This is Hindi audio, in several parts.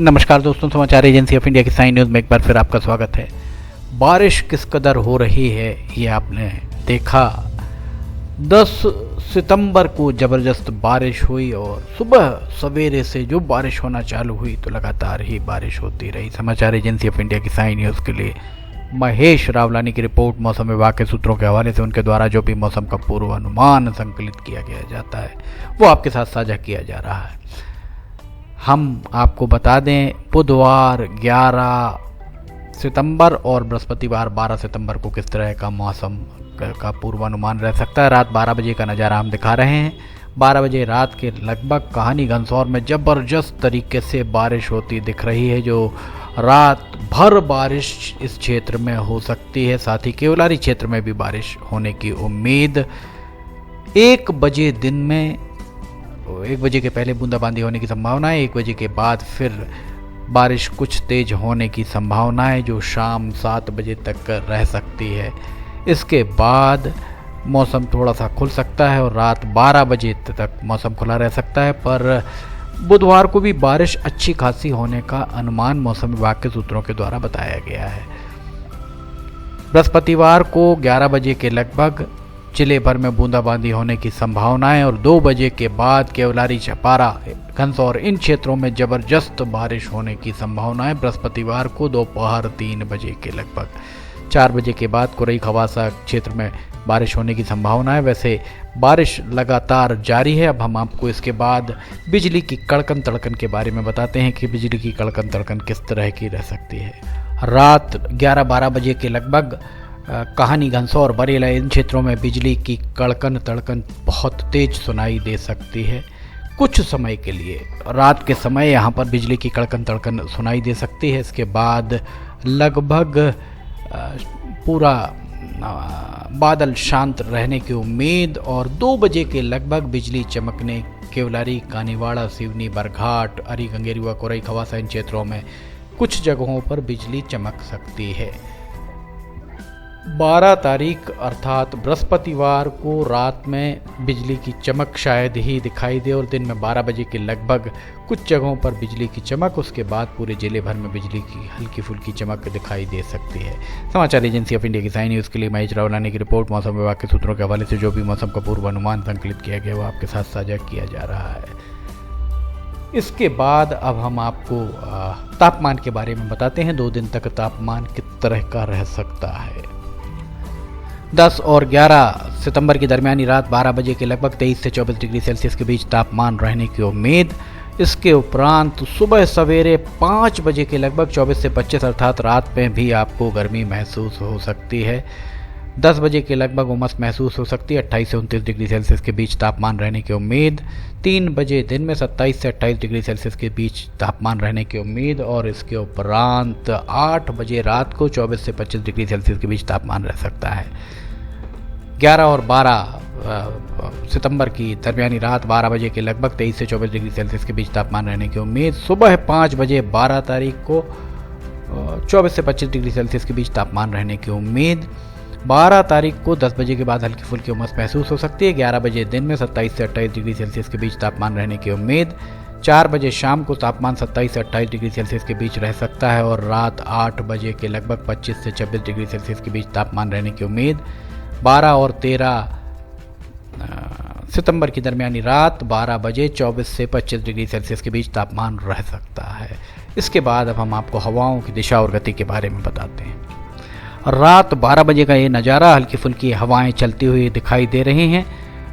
नमस्कार दोस्तों, समाचार एजेंसी ऑफ इंडिया की साइन न्यूज़ में एक बार फिर आपका स्वागत है। बारिश किस कदर हो रही है ये आपने देखा। 10 सितंबर को ज़बरदस्त बारिश हुई और सुबह सवेरे से जो बारिश होना चालू हुई तो लगातार ही बारिश होती रही। समाचार एजेंसी ऑफ इंडिया की साइन न्यूज़ के लिए महेश रावलानी की रिपोर्ट। मौसम विभाग के सूत्रों के हवाले से उनके द्वारा जो भी मौसम का पूर्वानुमान संकलित किया गया जाता है वो आपके साथ साझा किया जा रहा है। हम आपको बता दें, बुधवार 11 सितंबर और बृहस्पतिवार 12 सितंबर को किस तरह का मौसम का पूर्वानुमान रह सकता है। रात 12 बजे का नज़ारा हम दिखा रहे हैं। 12 बजे रात के लगभग कहानी घनसौर में ज़बरदस्त तरीके से बारिश होती दिख रही है, जो रात भर बारिश इस क्षेत्र में हो सकती है। साथ ही केवलारी क्षेत्र में भी बारिश होने की उम्मीद। 1 बजे दिन में 1 बजे के पहले बूंदाबांदी होने की संभावना है। 1 बजे के बाद फिर बारिश कुछ तेज होने की संभावना है, जो शाम 7 बजे तक रह सकती है। इसके बाद मौसम थोड़ा सा खुल सकता है और रात 12 बजे तक मौसम खुला रह सकता है। पर बुधवार को भी बारिश अच्छी खासी होने का अनुमान मौसम विभाग के सूत्रों के द्वारा बताया गया है। बृहस्पतिवार को 11 बजे के लगभग जिले भर में बूंदाबांदी होने की संभावनाएं और 2 बजे के बाद केवलारी, छपारा, घनसौर इन क्षेत्रों में ज़बरदस्त बारिश होने की संभावनाएं। बृहस्पतिवार को दोपहर 3 बजे के लगभग 4 बजे के बाद कुरई खवासा क्षेत्र में बारिश होने की संभावना है। वैसे बारिश लगातार जारी है। अब हम आपको इसके बाद बिजली की कड़कन तड़कन के बारे में बताते हैं कि बिजली की कड़कन तड़कन किस तरह की रह सकती है। रात 11-12 बजे के लगभग कहानी, घनसौर, बरेला इन क्षेत्रों में बिजली की कड़कन तड़कन बहुत तेज सुनाई दे सकती है। कुछ समय के लिए रात के समय यहाँ पर बिजली की कड़कन तड़कन सुनाई दे सकती है। इसके बाद लगभग पूरा बादल शांत रहने की उम्मीद और 2 बजे के लगभग बिजली चमकने केवलारी, कानीवाड़ा, सिवनी, बरघाट, अरी, गंगेरिया, कोरई खवासा इन क्षेत्रों में कुछ जगहों पर बिजली चमक सकती है। 12 तारीख अर्थात बृहस्पतिवार को रात में बिजली की चमक शायद ही दिखाई दे और दिन में 12 बजे के लगभग कुछ जगहों पर बिजली की चमक। उसके बाद पूरे जिले भर में बिजली की हल्की फुल्की चमक दिखाई दे सकती है। समाचार एजेंसी ऑफ इंडिया की साइन न्यूज़ के लिए महेश रावलानी की रिपोर्ट। मौसम विभाग के सूत्रों के हवाले से जो भी मौसम का पूर्वानुमान संकलित किया गया वो आपके साथ साझा किया जा रहा है। इसके बाद अब हम आपको तापमान के बारे में बताते हैं। 2 दिन तक तापमान किस तरह का रह सकता है। 10 और 11 सितंबर की दरमियानी रात 12 बजे के लगभग 23 से 24 डिग्री सेल्सियस के बीच तापमान रहने की उम्मीद। इसके उपरांत सुबह सवेरे 5 बजे के लगभग 24 से 25 अर्थात रात में भी आपको गर्मी महसूस हो सकती है। 10 बजे के लगभग उमस महसूस हो सकती है। 28 से 29 डिग्री सेल्सियस के बीच तापमान रहने की उम्मीद। 3 बजे दिन में 27 से 28 डिग्री सेल्सियस के बीच तापमान रहने की उम्मीद और इसके उपरांत 8 बजे रात को 24 से 25 डिग्री सेल्सियस के बीच तापमान रह सकता है। 11 और 12 सितंबर की दरमियानी रात 12 बजे के लगभग 23 से 24 डिग्री सेल्सियस के बीच तापमान रहने की उम्मीद। सुबह 5 बजे 12 तारीख को 24 से 25 डिग्री सेल्सियस के बीच तापमान रहने की उम्मीद। 12 तारीख को 10 बजे के बाद हल्की फुल्की उमस महसूस हो सकती है। 11 बजे दिन में 27 से 28 डिग्री सेल्सियस के बीच तापमान रहने की उम्मीद। 4 बजे शाम को तापमान 27 से 28 डिग्री सेल्सियस के बीच रह सकता है और रात 8 बजे के लगभग 25 से 26 डिग्री सेल्सियस के बीच तापमान रहने की उम्मीद। 12 और 13 सितंबर की दरमियानी रात 12 बजे 24 से 25 डिग्री सेल्सियस के बीच तापमान रह सकता है। इसके बाद अब हम आपको हवाओं की दिशा और गति के बारे में बताते हैं। रात 12 बजे का ये नज़ारा, हल्की फुल्की हवाएं चलती हुई दिखाई दे रही हैं,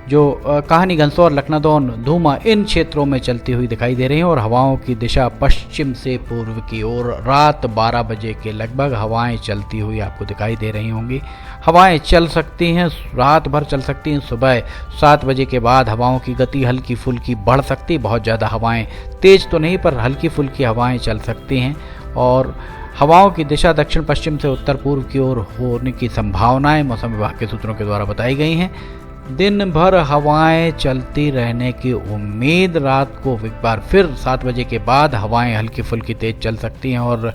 जो कहानी, घनसौर, लखनऊ, धूमा इन क्षेत्रों में चलती हुई दिखाई दे रही हैं और हवाओं की दिशा पश्चिम से पूर्व की ओर रात 12 बजे के लगभग हवाएं चलती हुई आपको दिखाई दे रही होंगी। हवाएं चल सकती हैं, रात भर चल सकती हैं। सुबह 7 बजे के बाद हवाओं की गति हल्की फुल्की बढ़ सकती है। बहुत ज़्यादा हवाएं तेज तो नहीं पर हल्की फुल्की हवाएं चल सकती हैं और हवाओं की दिशा दक्षिण पश्चिम से उत्तर पूर्व की ओर होने की संभावनाएं मौसम विभाग के सूत्रों के द्वारा बताई गई हैं। दिन भर हवाएं चलती रहने की उम्मीद। रात को एक बार फिर 7 बजे के बाद हवाएं हल्की फुल्की तेज चल सकती हैं और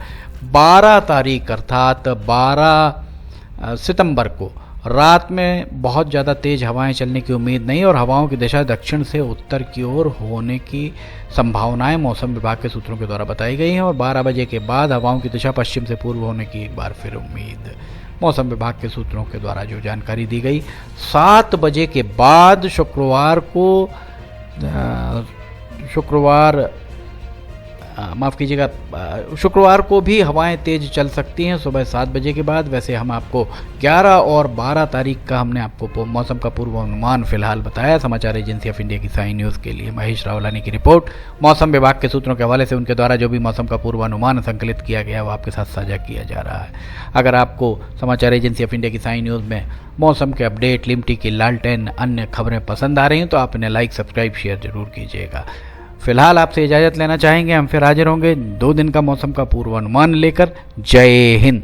12 तारीख अर्थात 12 सितंबर को रात में बहुत ज़्यादा तेज़ हवाएं चलने की उम्मीद नहीं और हवाओं की दिशा दक्षिण से उत्तर की ओर होने की संभावनाएं मौसम विभाग के सूत्रों के द्वारा बताई गई हैं और 12 बजे के बाद हवाओं की दिशा पश्चिम से पूर्व होने की एक बार फिर उम्मीद मौसम विभाग के सूत्रों के द्वारा जो जानकारी दी गई। 7 बजे के बाद शुक्रवार को भी हवाएं तेज चल सकती हैं सुबह 7 बजे के बाद। वैसे हम आपको 11 और 12 तारीख का हमने आपको मौसम का पूर्वानुमान फिलहाल बताया। समाचार एजेंसी ऑफ इंडिया की साई न्यूज़ के लिए महेश रावलानी की रिपोर्ट। मौसम विभाग के सूत्रों के हवाले से उनके द्वारा जो भी मौसम का पूर्वानुमान संकलित किया गया वो आपके साथ साझा किया जा रहा है। अगर आपको समाचार एजेंसी ऑफ इंडिया की साई न्यूज़ में मौसम के अपडेट, लिमटी की लालटेन, अन्य खबरें पसंद आ रही हैं तो आप इन्हें लाइक, सब्सक्राइब, शेयर जरूर कीजिएगा। फिलहाल आपसे इजाज़त लेना चाहेंगे, हम फिर हाजिर होंगे 2 दिन का मौसम का पूर्वानुमान लेकर। जय हिंद।